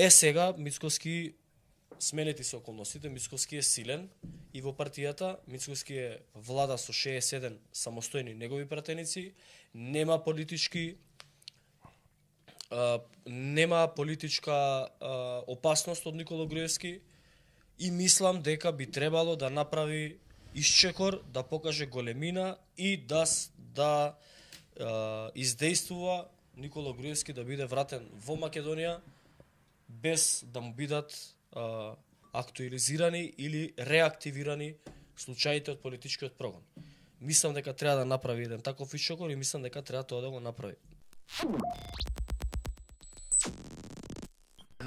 Сега Мицкоски сменети се околностите, Мицкоски е силен и во партијата, Мицкоски е влада со 67 самостојни негови пратеници, нема политичка опасност од Никола Груевски и мислам дека би требало да направи исчекор, да покаже големина и да издействува Никола Груевски да биде вратен во Македонија без да му бидат актуализирани или реактивирани случаите од политичкиот прогон. Мислам дека треба да направи еден таков исчекор и мислам дека треба тоа да го направи.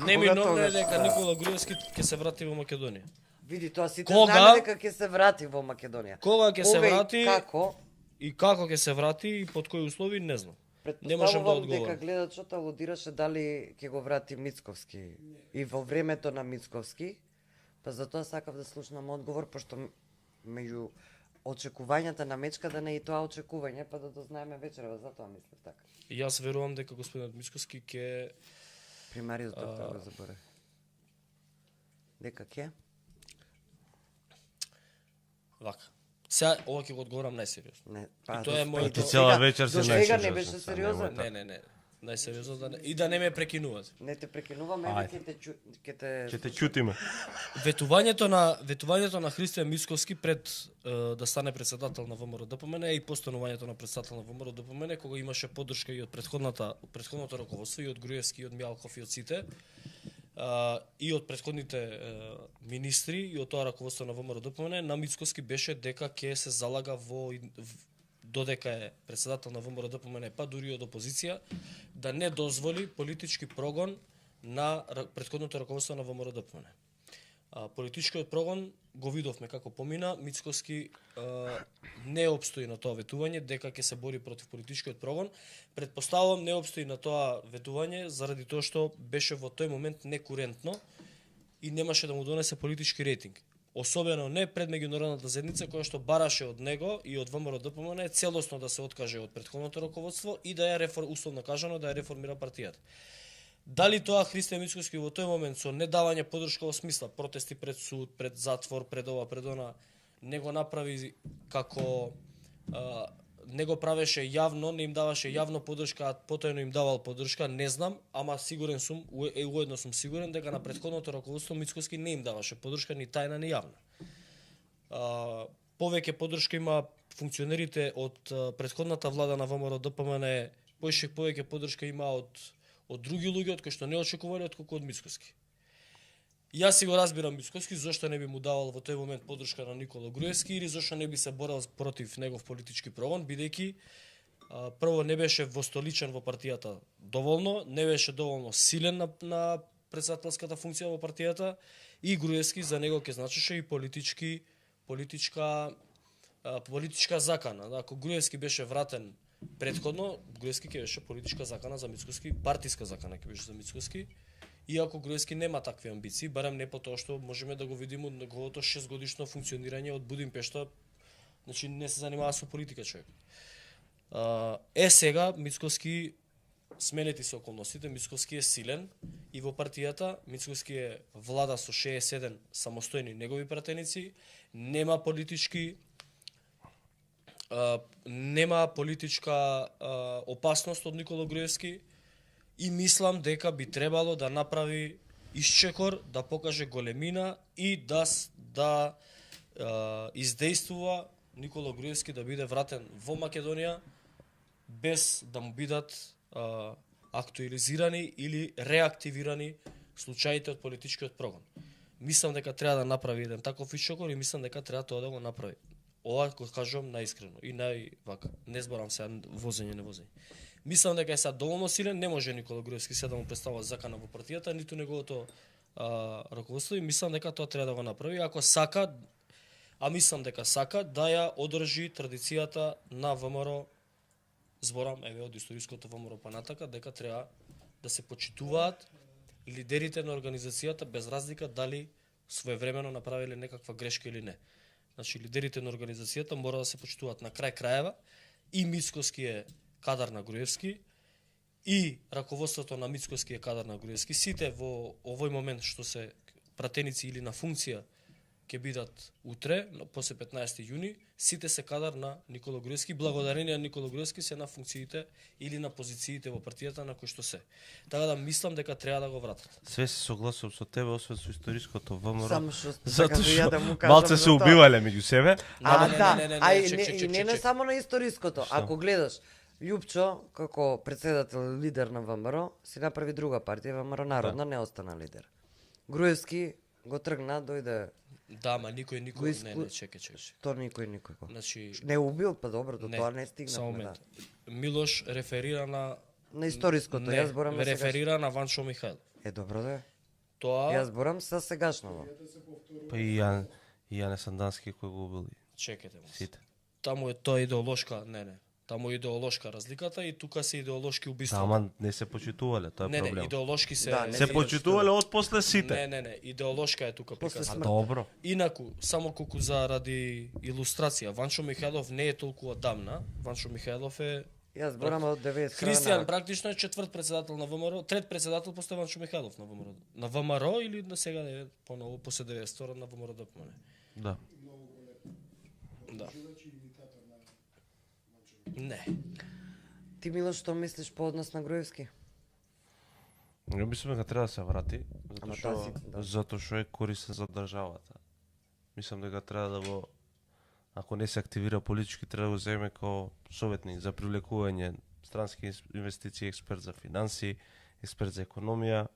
Неминовно е дека Никола Груевски ќе се врати во Македонија. Види, тоа сите знаеме дека ќе се врати во Македонија. Кога ќе се врати? Како? И како ќе се врати и под кои услови, не знам. Не можам да одговорам. Дека гледачот алудираше дали ќе го врати Мицковски и во времето на Мицковски, па затоа сакав да слушнам одговор, пошто меѓу очекувањата на Мечка да не е и тоа очекување, па да дознаеме вечерва, затоа мислев така. Јас верувам дека господинот Мицковски ќе примариот доктор го заборев. Дека ќе? Вака. Сега ова ќе го одговорам најсериозно. Не, и тоа е моето. Ти цела вечер се најсериозно. До сега не беше сериозен. Не. Најсериозно да не, и да не ме прекинувате. Не те прекинуваме, ќе те ќутиме. Ветувањето на Христијан Мицковски пред да стане председател на ВМРО ДПМН и постанувањето на председател на ВМРО ДПМН, кога имаше поддршка и од претходното раководство и од Груевски и од Мјалков и од сите, и од претходните министри и од тоа раководство на ВМРО ДПМН, на Мицковски беше дека ќе се залага додека е председател на ВМРО ДПМН, па дури од опозиција, да не дозволи политички прогон на претходното раководство на ВМРО ДПМН. Политичкиот прогон го видовме како помина, Мицковски не обстои на тоа ветување, дека ќе се бори против политичкиот прогон. Предпоставувам не обстои на тоа ветување заради тоа што беше во тој момент некурентно и немаше да му донесе политички рейтинг. Особено не пред меѓународната заедница која што бараше од него и од ВМРО ДПМН целосно да се откаже од претходното раководство и да ја условно кажано да ја реформира партијата. Дали тоа Христијан Мицковски во тој момент со недавање поддршка во смисла протести пред суд, пред затвор, пред ова, пред она, не го направи како не го правеше јавно, не им даваше јавно поддршка, а потојно им давал поддршка, не знам, ама сигурен сум, уедно сум сигурен дека на претходното раководство Мицковски не им даваше поддршка ни тајна ни јавна. Повеќе поддршка има функционерите од претходната влада на ВМРО ДПМН, повеќе поддршка има од други луѓе од кои што не очекувале отколку од Мицковски. Јас си го разбирам Мицковски зошто не би му давал во тој момент поддршка на Никола Груевски или зошто не би се борел против негов политички прогон, бидејќи прво не беше востоличен во партијата доволно, не беше доволно силен на претседателската функција во партијата и Груевски за него ќе значеше и политичка закана. Ако Груевски беше вратен претходно, Груевски ќе беше политичка закана за Мицковски, партиска закана ќе беше за Мицковски. Иако Груевски нема такви амбиции, барем не по тоа што можеме да го видиме од неговото 6-годишно функционирање од Будимпешта, значи не се занимава со политика човек. Сега Мицковски сменети се околностите, Мицковски е силен и во партијата, Мицковски е влада со 67 самостојни негови пратеници, нема политичка опасност од Никола Груевски и мислам дека би требало да направи исчекор, да покаже големина и да издействува Никола Груевски да биде вратен во Македонија без да му бидат актуализирани или реактивирани случаите од политичкиот прогон. Мислам дека треба да направи еден таков исчекор и мислам дека треба тоа да го направи. Ова го кажувам наискрено и највака. Не зборам сега возење, не возење. Мислам дека е сега доволно силен, не може Никола Груевски сега да му представува закана во партијата, ниту неговото раководство и мислам дека тоа треба да го направи. Ако сака, мислам дека сака да ја одржи традицијата на ВМРО, зборам еве од историското ВМРО панатака, дека треба да се почитуваат лидерите на организацијата без разлика дали своевремено направиле некаква грешка или не. Значи лидерите на организацијата мора да се почитуваат на крај крајева и Мицковски е кадар на Груевски и раководството на Мицкоски е кадар на Груевски. Сите во овој момент што се пратеници или на функција ќе бидат утре, после 15 јуни, сите се кадар на Никола Груевски. Благодарение на Никола Груевски се на функциите или на позициите во партијата на кои што се. Така да мислам дека треба да го вратат. Све се согласувам со тебе, освен со историското ВМРО. Само што Затоа сакам ја да му што кажам малце за се тоа. убивале меѓу себе. И не само на историското. Што? Ако гледаш, Љупчо, како председател, лидер на ВМРО, си направи друга партија, ВМРО Народна, не остана лидер. Груевски го тргна, дојде, Да, ма никој не, чекај. то никој го. Значи, Не убил, па добро, до тоа не само стигнавме, да. момент. Милош реферира на На историското, јас зборам на сегашното. реферира на Ванчо Михајлов. Добро да е. Тоа Јас зборам со сегашново. Па и Јане Сандански кој го убил чекайте му. сите. Таму е тоа идеолошка, таму е идеолошка разликата и тука се идеолошки убиства. Ама не се почитувале, тоа е не, проблем. идеолошки се Да, не Се почитувале од после сите. Не, идеолошка е тука После приказна. А добро. Инаку, само колку заради илустрација, Ванчо Михајлов не е толку одамна. Ванчо Михајлов е Јас зборам од 90 Христијан практично е четврт председател на ВМРО, трет председател после Ванчо Михајлов на ВМРО. На ВМРО или на сега е поново после 92 на ВМРО да помне. Да. Да. Не. Ти, Милош, што мислиш по однос на Груевски? Ја мислам дека треба да се врати, Ама затоа што е корисен за државата. Мислам дека треба да го, ако не се активира политички, треба да го земе како советник за привлекување странски инвестиции, експерт за финанси, експерт за економија.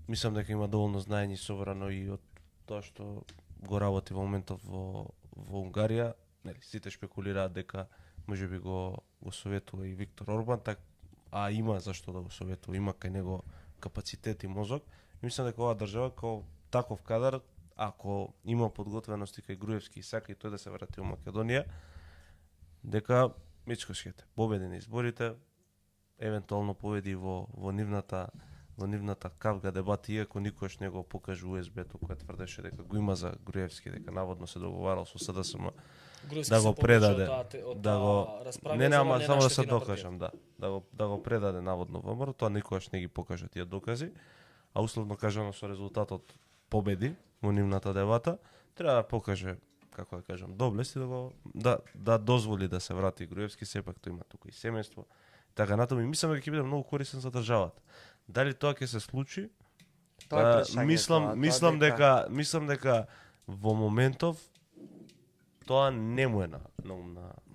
Мислам дека има доволно знаење собрано и од тоа што го работи во моментов во Унгарија. Нели, сите шпекулираат дека можеби го советува и Виктор Орбан, а има зашто да го советува, има кај него капацитет и мозок. И мислам дека оваа држава како таков кадар, ако има подготвеност и кај Груевски и сака и тој да се врати во Македонија, дека Мицкоските победи на изборите, евентуално победи во нивната кавга дебати, иако никош не го покажа УСБ-то, кој тврдеше дека го има за Груевски, дека наводно се договарал со СДСМ да го предаде, ама само да се докажам, да го предаде наводно ВМРО, тоа никогаш не ги покажа тие докази, а условно кажано со резултатот победи во нивната дебата, треба да покаже, како да кажам, доблест и да дозволи да се врати Груевски, сепак тој има тука и семејство, така натаму, и мислам дека ќе биде многу корисен за државата. Дали тоа ќе се случи? Тоа е прашање. Мислам дека во моментов тоа не му е на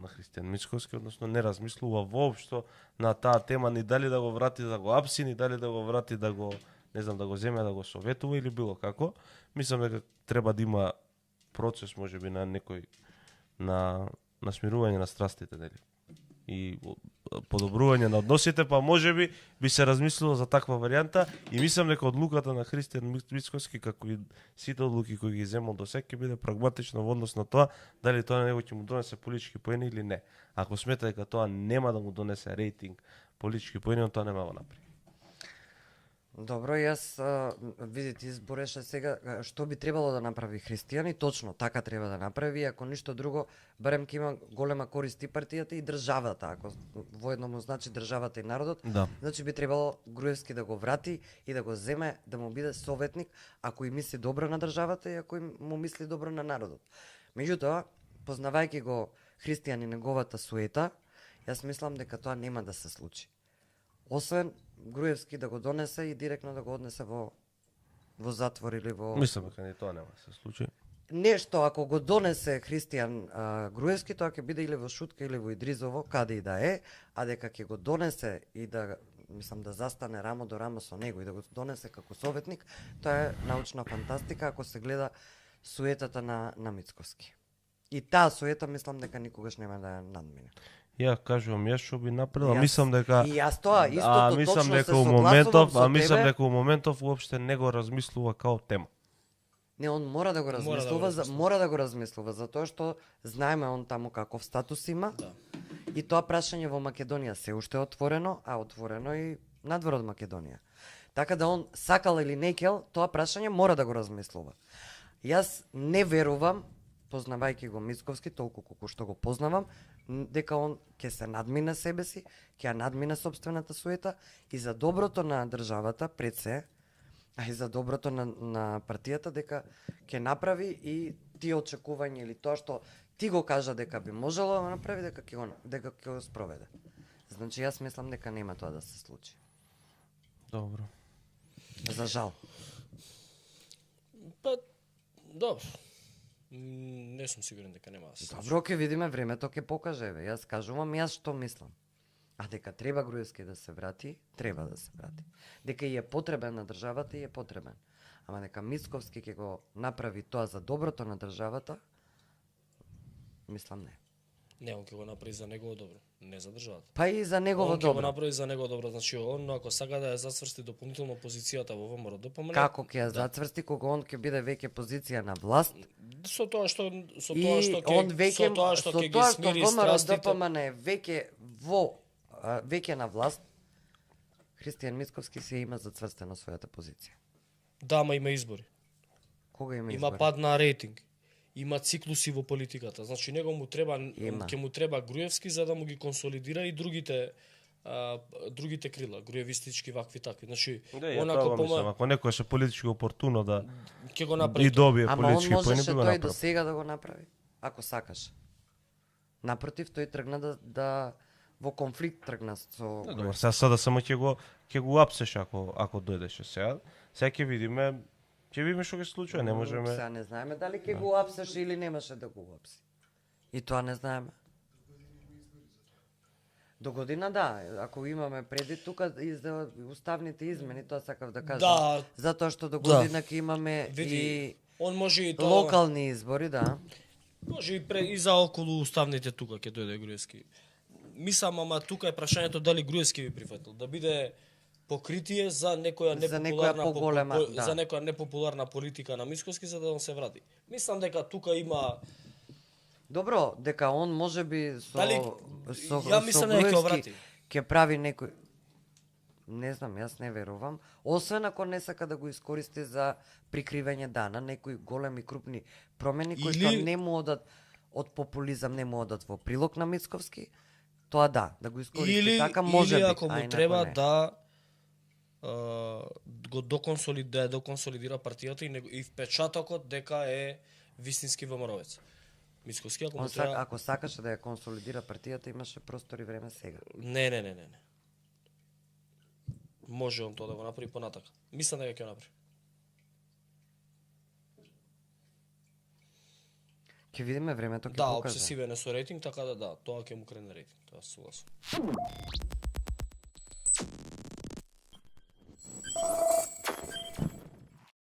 Христијан Мицкоски, односно не размислува воопшто на таа тема, ни дали да го врати да го апси, ни дали да го врати да го, не знам, да го земе да го советува или било како. Мислам дека треба да има процес можеби на некој на смирување на страстите, нели? И подобрување на односите, па можеби би се размислило за таква варијанта и мислам дека одлуката на Христијан Мицкоски, како и сите одлуки кои ги земал до сега, ќе биде прагматична во однос на тоа дали тоа него ќе му донесе политички поени или не. Ако смета дека тоа нема да му донесе рейтинг политички поени, тоа нема да го направи. Добро, јас видите избореше сега што би требало да направи Христијан и точно така треба да направи, ако ништо друго, барем ќе има голема корист и партијата и државата, ако воедно значи државата и народот, Да. значи би требало Груевски да го врати и да го земе, да му биде советник, ако и мисли добро на државата и ако му мисли добро на народот. Меѓутоа, познавајќи го Христијан и неговата суета, јас мислам дека тоа нема да се случи. Освен Груевски да го донесе и директно да го однесе во затвор или во... Мислам дека не тоа нема да се случи. Нешто, ако го донесе Христијан Груевски, тоа ќе биде или во Шутка или во Идризово, каде и да е, а дека ќе го донесе и да, мислам, да застане рамо до рамо со него и да го донесе како советник, тоа е научна фантастика ако се гледа суетата на Мицкоски. И таа суета мислам дека никогаш нема да ја надмине. Ја кажувам, јас што би направил, мислам дека И јас тоа истото точно се согласувам со тебе. мислам дека у моментов уопште не го размислува као тема. Не, он мора да го размислува, мора да го размислува, затоа што знаеме он таму каков статус има. Да. И тоа прашање во Македонија се уште е отворено, а отворено и надвор од Македонија. Така да он сакал или не кел, тоа прашање мора да го размислува. Јас не верувам, познавајќи го Мицкоски толку колку што го познавам, дека он ќе се надмине себе си, ќе ја надмине собствената суета и за доброто на државата пред се, а и за доброто на партијата дека ќе направи и тие очекувања или тоа што ти го кажа дека би можело да го направи, дека ќе го спроведе. Значи јас мислам дека нема тоа да се случи. Добро. За жал. Па, добро. Не сум сигурен дека нема да се случи. Добро, ќе видиме, времето ќе покаже, бе. Јас кажувам јас што мислам. А дека треба Груевски да се врати, треба да се врати. Дека и е потребен на државата, и е потребен. Ама дека Мицковски ќе го направи тоа за доброто на државата, мислам не. Не, он ќе го направи за негово добро, не за државата. Па и за негово Он ќе го добро. направи за негово добро, значи он ако сака да ја зацврсти дополнително позицијата во ВМРО ДПМН, Како ќе ја зацврсти кога он ќе биде веќе позиција на власт со тоа што и он веќе со тоа што ќе ги тоа што смири ВМРО страстите. ДПМН е веќе на власт, Христијан Мицковски се има зацврстена својата позиција. Да, ама има избори. Кога има Има избори? пад на рейтинг. Има циклуси во политиката. Значи него му треба Има. ќе му треба Груевски за да му ги консолидира и другите крила, груевистички вакви такви. Значи Да, ја онако тоа мислам, ако некој е политички опортуно да ќе го направи. и добие Ама он политички поени, можеше би го тој до направи. сега да го направи, ако сакаш. Напротив, тој тргна да во конфликт тргна со Добро, сега само ќе го апсеш ако дојдеше сега. Сега ќе видиме што ќе се случи, не можеме. Сега не знаеме дали ќе го апсеш или немаше да го апси. И тоа не знаеме. До година да, ако имаме преди тука и за уставните измени, тоа сакав да кажам. Да. Затоа што до Да. година ќе имаме Види, и он може и тоа. локални избори, да. Може и за околу уставните тука ќе дојде Груевски. Мислам, ама тука е прашањето дали Груевски би прифатил да биде покритие за некоја За некоја непопуларна поголема, да. за некоја непопуларна политика на Мицковски за да он се врати. Мислам дека тука има Добро, дека он може би Дали- со ја мислам дека ќе го врати. ќе прави некој. Не знам, јас не верувам. Освен ако не сака да го искористи за прикривање дана, некои големи крупни промени кои што Или- не му одат од популизам, не му одат во прилог на Мицковски. Тоа да го искористи или така може или би, ако а му инаку треба не. да го доконсолидира партијата и впечатокот дека е вистински ВМРО-вец. Мицковски ако му Он треба ако сакаше да ја консолидира партијата, имаше простор и време сега. Не. Може он тоа да го направи понатака. Мислам дека ќе го направи. Ќе видиме времето ќе Да, покаже. обсесивен е со рейтинг, така да, тоа ќе му крене рейтинг, тоа се согласувам.